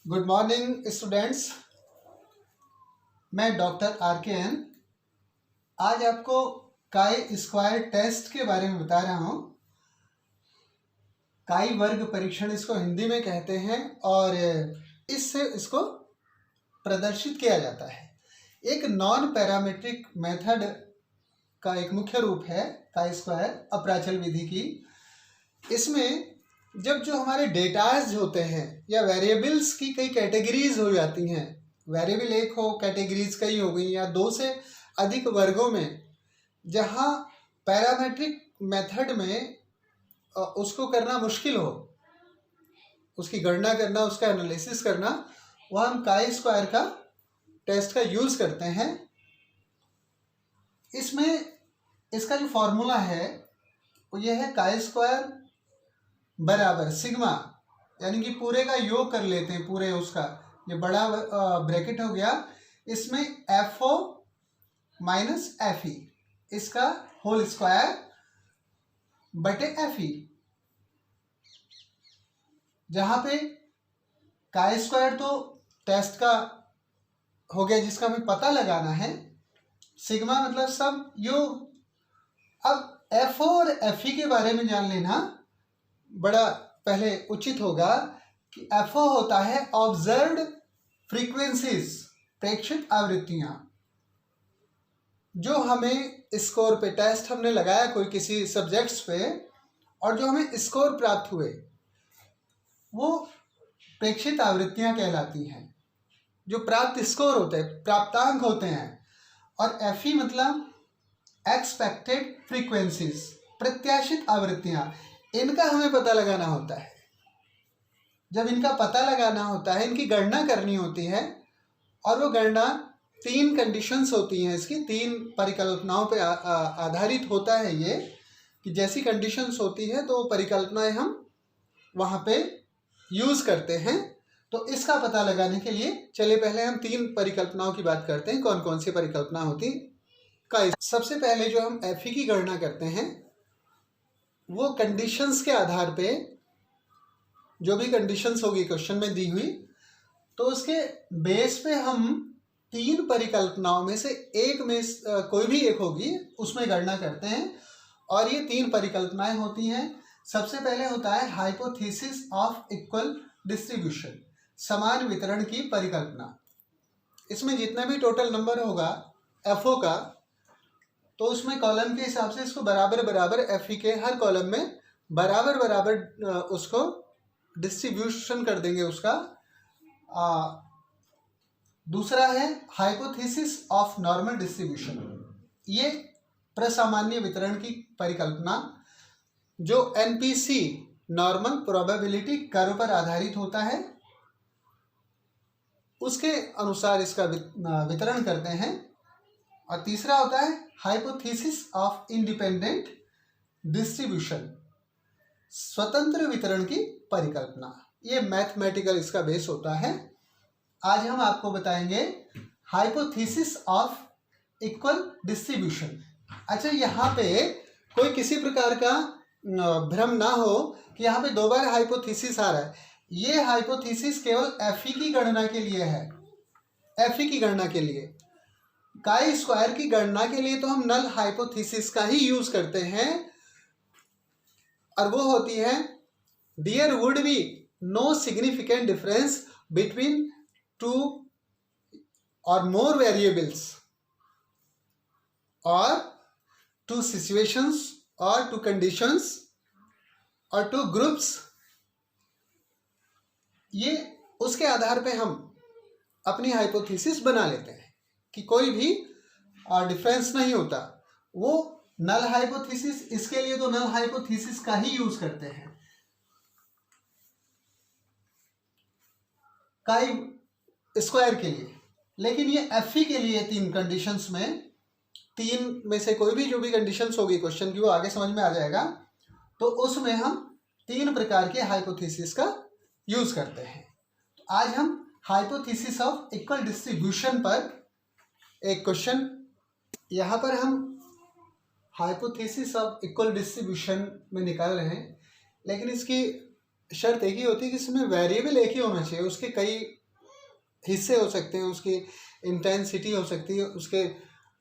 Good morning students. मैं doctor RKN आज आपको काई स्क्वायर टेस्ट के बारे में बता रहा हूँ। काई वर्ग परीक्षण इसको हिंदी में कहते हैं और इससे इसको प्रदर्शित किया जाता है। एक नॉन पैरामीट्रिक मेथड का एक मुख्य रूप है काई स्क्वायर अपराचल विधि की। इसमें जब जो हमारे डेटाज होते हैं या वेरिएबल्स की कई कैटेगरीज हो जाती हैं, वेरिएबल एक हो, कैटेगरीज कई हो गई या दो से अधिक वर्गों में, जहाँ पैरामेट्रिक मेथड में उसको करना मुश्किल हो, उसकी गणना करना, उसका एनालिसिस करना, वह हम काई स्क्वायर का टेस्ट का यूज़ करते हैं। इसमें इसका जो फॉर्मूला है वो ये है, काई स्क्वायर बराबर सिग्मा, यानी कि पूरे का योग कर लेते हैं, पूरे उसका ये बड़ा ब्रैकेट हो गया, इसमें FO माइनस FE, इसका होल स्क्वायर बटे FE, जहां पे काई स्क्वायर तो टेस्ट का हो गया जिसका हमें पता लगाना है, सिग्मा मतलब सब योग। अब FO और FE के बारे में जान लेना बड़ा पहले उचित होगा कि FO होता है ऑब्जर्व्ड फ्रीक्वेंसीज, प्रेक्षित आवृत्तियां। जो हमें स्कोर पे, टेस्ट हमने लगाया कोई किसी सब्जेक्ट्स पे और जो हमें स्कोर प्राप्त हुए वो प्रेक्षित आवृत्तियां कहलाती हैं, जो प्राप्त स्कोर होते हैं, प्राप्तांक होते हैं। और FE मतलब एक्सपेक्टेड फ्रीक्वेंसीज, प्रत्याशित आवृत्तियां, इनका हमें पता लगाना होता है। जब इनका पता लगाना होता है, इनकी गणना करनी होती है, और वो गणना 3 कंडीशंस होती हैं, इसकी 3 परिकल्पनाओं पे आधारित होता है ये, कि जैसी कंडीशंस होती है तो परिकल्पनाएं हम वहाँ पे यूज़ करते हैं। तो इसका पता लगाने के लिए चलिए पहले हम 3 परिकल्पनाओं की बात करते हैं, कौन कौन सी परिकल्पना होती का। सबसे पहले जो हम FE की गणना करते हैं वो कंडीशंस के आधार पे, जो भी कंडीशंस होगी क्वेश्चन में दी हुई, तो उसके बेस पे हम 3 परिकल्पनाओं में से एक में कोई भी एक होगी उसमें गणना करते हैं। और ये 3 परिकल्पनाएं होती हैं। सबसे पहले होता है हाइपोथेसिस ऑफ इक्वल डिस्ट्रीब्यूशन, समान वितरण की परिकल्पना। इसमें जितने भी टोटल नंबर होगा FO का, तो उसमें कॉलम के हिसाब से इसको बराबर बराबर FE के हर कॉलम में बराबर बराबर उसको डिस्ट्रीब्यूशन कर देंगे उसका। दूसरा है हाइपोथेसिस ऑफ नॉर्मल डिस्ट्रीब्यूशन, ये प्रसामान्य वितरण की परिकल्पना, जो NPC नॉर्मल प्रोबेबिलिटी कर्व पर आधारित होता है, उसके अनुसार इसका वितरण करते हैं। और तीसरा होता है हाइपोथेसिस ऑफ इंडिपेंडेंट डिस्ट्रीब्यूशन, स्वतंत्र वितरण की परिकल्पना। ये मैथमेटिकल इसका बेस होता है। आज हम आपको बताएंगे हाइपोथेसिस ऑफ इक्वल डिस्ट्रीब्यूशन। अच्छा, यहाँ पे कोई किसी प्रकार का भ्रम ना हो कि यहाँ पे 2 बार हाइपोथेसिस आ रहा है। ये हाइपोथेसिस केवल FE की गणना के लिए है। FE की गणना के लिए, काई स्क्वायर की गणना के लिए तो हम नल हाइपोथेसिस का ही यूज करते हैं, और वो होती है, there would be no significant difference between 2 or more variables or 2 situations or 2 conditions or 2 groups। ये उसके आधार पे हम अपनी हाइपोथेसिस बना लेते हैं कि कोई भी डिफरेंस नहीं होता। वो नल हाइपोथेसिस, इसके लिए तो नल हाइपोथेसिस का ही यूज करते हैं काई स्क्वायर के लिए। लेकिन ये FE के लिए 3 कंडीशंस में, 3 में से कोई भी जो भी कंडीशंस होगी क्वेश्चन की, वो आगे समझ में आ जाएगा, तो उसमें हम 3 प्रकार के हाइपोथेसिस का यूज करते हैं। तो आज हम हाइपोथेसिस ऑफ इक्वल डिस्ट्रीब्यूशन पर एक क्वेश्चन, यहाँ पर हम हाइपोथेसिस ऑफ इक्वल डिस्ट्रीब्यूशन में निकाल रहे हैं, लेकिन इसकी शर्त एक ही होती है कि इसमें वेरिएबल एक ही होना चाहिए। उसके कई हिस्से हो सकते हैं, उसकी इंटेंसिटी हो सकती है, उसके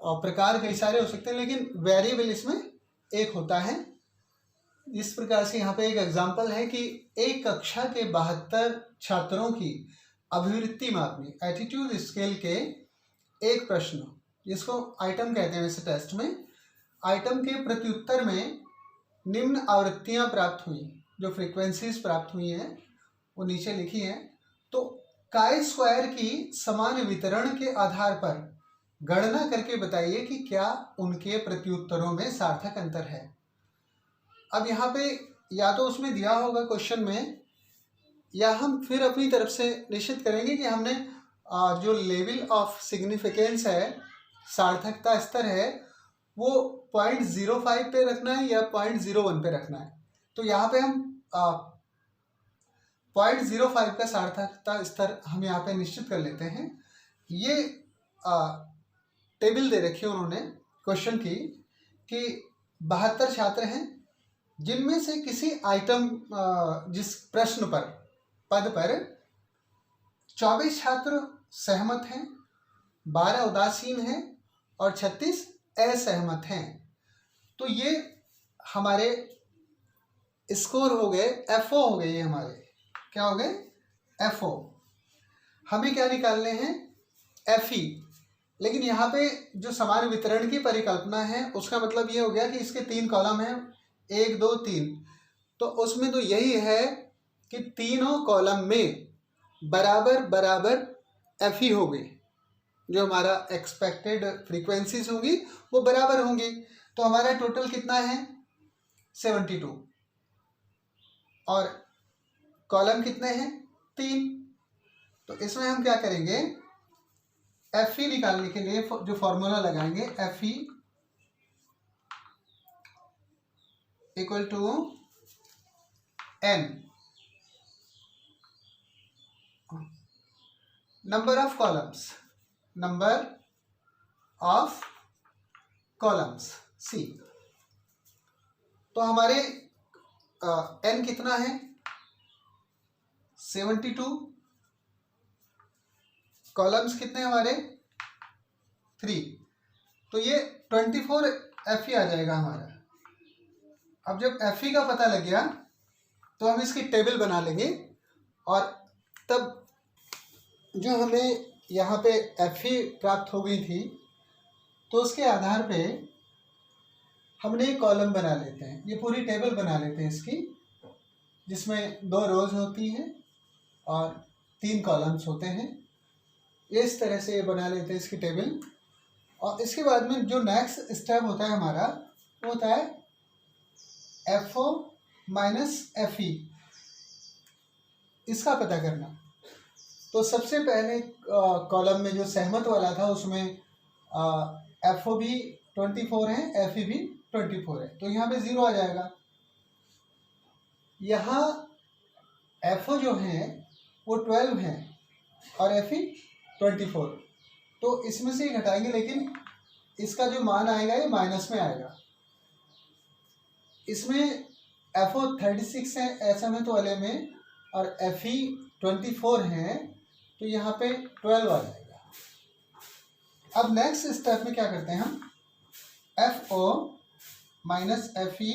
प्रकार कई सारे हो सकते हैं, लेकिन वेरिएबल इसमें एक होता है। इस प्रकार से यहाँ पे एक एग्जांपल है कि एक कक्षा के 72 छात्रों की अभिवृत्ति मापनी, एटीट्यूड स्केल के एक प्रश्न, जिसको आइटम कहते हैं वैसे टेस्ट में, आइटम के प्रत्युत्तर में निम्न आवृत्तियां प्राप्त हुई, जो फ्रीक्वेंसीज प्राप्त हुई हैं वो नीचे लिखी हैं। तो काई स्क्वायर की समान वितरण के आधार पर गणना करके बताइए कि क्या उनके प्रत्युत्तरों में सार्थक अंतर है। अब यहाँ पे या तो उसमें दिया होगा क्वेश्चन में, या हम फिर अपनी तरफ से निश्चित करेंगे कि हमने जो लेवल ऑफ सिग्निफिकेंस है, सार्थकता स्तर है, वो 0.05 पे रखना है या 0.01 पे रखना है। तो यहाँ पे हम 0.05 का सार्थकता स्तर हम यहाँ पे निश्चित कर लेते हैं। ये टेबल दे रखी है उन्होंने क्वेश्चन की कि 72 छात्र हैं, जिनमें से किसी आइटम जिस प्रश्न पर पद पर 24 छात्र सहमत हैं, 12 उदासीन हैं और 36 असहमत हैं। तो ये हमारे स्कोर हो गए, एफओ हो गए। ये हमारे क्या हो गए, एफओ। हमें क्या निकालने हैं, एफई। लेकिन यहाँ पे जो समान वितरण की परिकल्पना है उसका मतलब ये हो गया कि इसके 3 कॉलम हैं, 1 2 3। तो उसमें तो यही है कि तीनों कॉलम में बराबर बराबर एफई होगी, जो हमारा एक्सपेक्टेड फ्रीक्वेंसीज होंगी वो बराबर होंगी। तो हमारा टोटल कितना है, 72, और कॉलम कितने हैं, 3। तो इसमें हम क्या करेंगे, एफई निकालने के लिए जो फॉर्मूला लगाएंगे, F E equal to N number of columns C. तो हमारे एन कितना है, 72, कॉलम्स कितने हमारे, 3। तो ये 24 एफई आ जाएगा हमारा। अब जब एफई का पता लग गया तो हम इसकी टेबल बना लेंगे, और तब जो हमें यहाँ पे एफई प्राप्त हो गई थी तो उसके आधार पे हमने एक कॉलम बना लेते हैं, ये पूरी टेबल बना लेते हैं इसकी, जिसमें 2 रोज होती हैं और 3 कॉलम्स होते हैं। इस तरह से ये बना लेते हैं इसकी टेबल। और इसके बाद में जो नेक्स्ट स्टेप होता है हमारा, वो होता है एफओ माइनस एफई, इसका पता करना। तो सबसे पहले कॉलम में जो सहमत वाला था उसमें एफओ भी 24 है, एफई भी 24 है, तो यहाँ पे 0 आ जाएगा। यहाँ एफओ जो है वो 12 है और एफई 24, तो इसमें से ही घटाएंगे, लेकिन इसका जो मान आएगा ये माइनस में आएगा। इसमें एफओ 36 है असहमत वाले में और एफई 24 है, तो यहाँ पे 12 आ जाएगा। अब नेक्स्ट स्टेप में क्या करते हैं हम, एफ ओ माइनस एफई,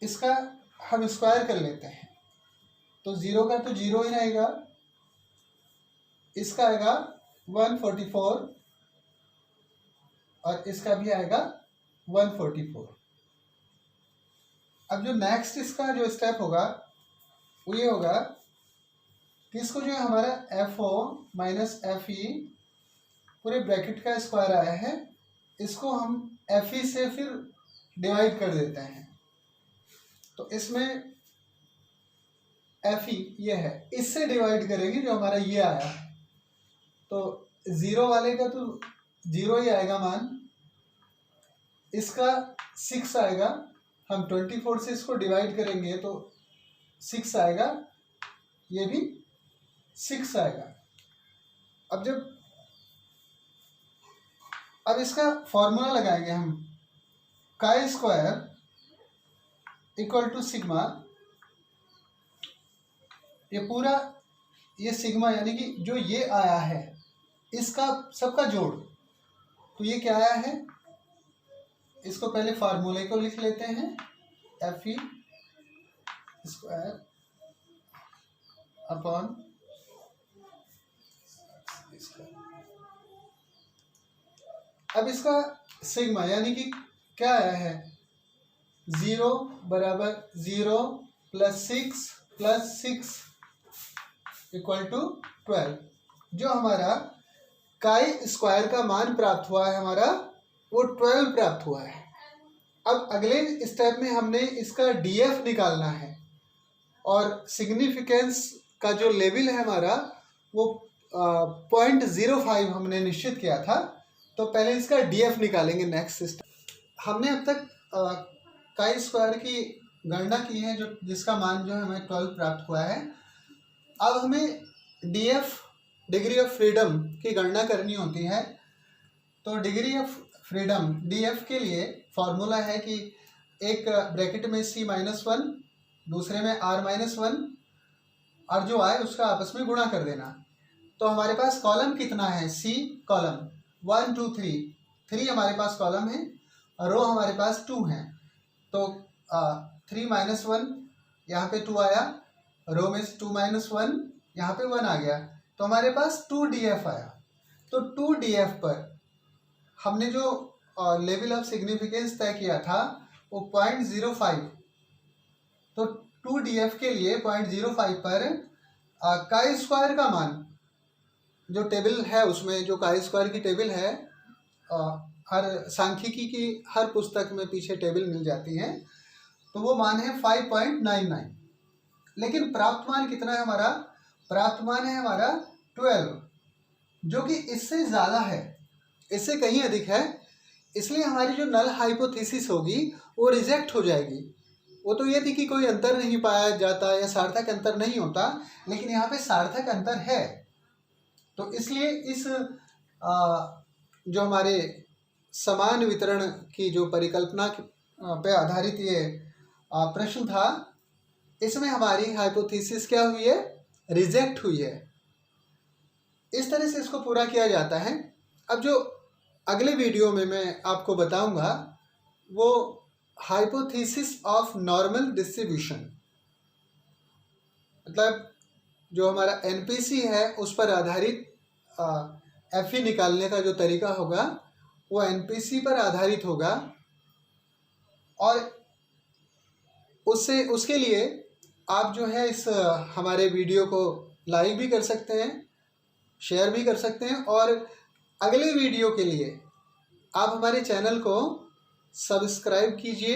इसका हम स्क्वायर कर लेते हैं। तो 0 का तो 0 ही रहेगा, इसका आएगा 144 और इसका भी आएगा 144। अब जो नेक्स्ट इसका जो स्टेप होगा वो ये होगा कि इसको जो हमारा F O minus F E पूरे ब्रैकेट का स्क्वायर आया है, इसको हम एफ ई से फिर डिवाइड कर देते हैं। तो इसमें एफ ई ये है, इससे डिवाइड करेंगे जो हमारा ये आया, तो 0 वाले का तो 0 ही आएगा मान, इसका 6 आएगा, हम 24 से इसको डिवाइड करेंगे तो 6 आएगा, ये भी 6 आएगा। अब इसका फॉर्मूला लगाएंगे हम, chi square equal to sigma, ये पूरा ये सिग्मा यानी कि जो ये आया है इसका सबका जोड़, तो ये क्या आया है, इसको पहले फार्मूले को लिख लेते हैं, एफ ई स्क्वायर अपॉन अब इसका सिग्मा यानी कि क्या आया है, 0 बराबर 0 + 6 इक्वल टू 12। जो हमारा काई स्क्वायर का मान प्राप्त हुआ है हमारा, वो 12 प्राप्त हुआ है। अब अगले स्टेप में हमने इसका डीएफ निकालना है, और सिग्निफिकेंस का जो लेवल है हमारा वो 0.05 हमने निश्चित किया था, तो पहले इसका डीएफ निकालेंगे नेक्स्ट स्टेप। हमने अब तक काई स्क्वायर की गणना की है, जो जिसका मान जो है हमें 12 प्राप्त हुआ है। अब हमें डीएफ डिग्री ऑफ फ्रीडम की गणना करनी होती है। तो डिग्री ऑफ फ्रीडम डीएफ के लिए फॉर्मूला है कि एक ब्रैकेट में C-1, दूसरे में R-1, और जो आए उसका आपस में गुणा कर देना। तो हमारे पास कॉलम कितना है, C कॉलम 1 2 3 हमारे पास कॉलम है, और रो हमारे पास 2 हैं। तो 3 - 1 यहाँ पे 2 आया, रो में 2 - 1 यहाँ पे 1 आ गया, तो हमारे पास 2 DF आया। तो 2 DF पर हमने जो लेवल ऑफ सिग्निफिकेंस तय किया था वो 0.05, तो 2 DF के लिए 0.05 पर काई स्क्वायर का मान, जो टेबल है उसमें जो काई स्क्वायर की टेबल है, हर सांख्यिकी की हर पुस्तक में पीछे टेबल मिल जाती है, तो वो मान है 5.99। लेकिन प्राप्त मान कितना है हमारा, प्राप्त मान है हमारा 12, जो कि इससे ज़्यादा है, इससे कहीं अधिक है। इसलिए हमारी जो नल हाइपोथेसिस होगी वो रिजेक्ट हो जाएगी। वो तो ये थी कि कोई अंतर नहीं पाया जाता या सार्थक अंतर नहीं होता, लेकिन यहाँ पे सार्थक अंतर है। तो इसलिए इस जो हमारे समान वितरण की जो परिकल्पना पे आधारित ये प्रश्न था, इसमें हमारी हाइपोथेसिस क्या हुई है, रिजेक्ट हुई है। इस तरह से इसको पूरा किया जाता है। अब जो अगले वीडियो में मैं आपको बताऊंगा वो हाइपोथेसिस ऑफ नॉर्मल डिस्ट्रीब्यूशन, मतलब जो हमारा एनपीसी है उस पर आधारित एफई निकालने का जो तरीका होगा वो एनपीसी पर आधारित होगा, और उसके लिए आप जो है इस हमारे वीडियो को लाइक भी कर सकते हैं, शेयर भी कर सकते हैं, और अगले वीडियो के लिए आप हमारे चैनल को सब्सक्राइब कीजिए